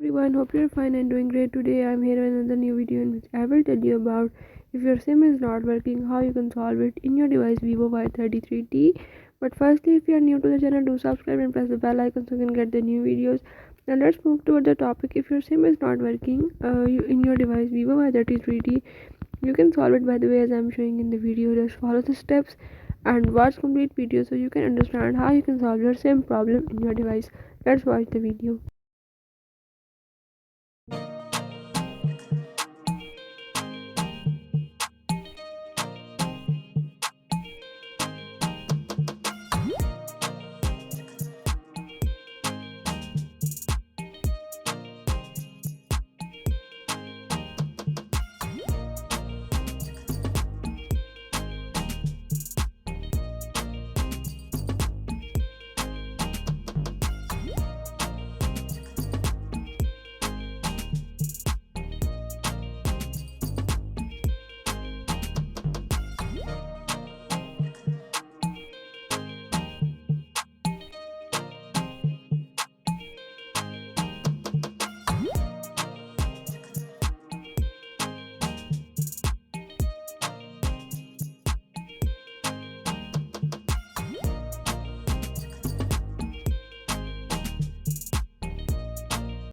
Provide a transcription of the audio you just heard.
Everyone, hope you're fine and doing great. Today I'm here with another new video in which I will tell you about if your sim is not working, how you can solve it in your device vivo Y33T. But firstly, if you are new to the channel, do subscribe and press the bell icon so you can get the new videos. Now let's move toward the topic. If your sim is not working in your device vivo Y33T, you can solve it by the way as I'm showing in the video. Just follow the steps and watch complete video so you can understand how you can solve your sim problem in your device. Let's watch the video.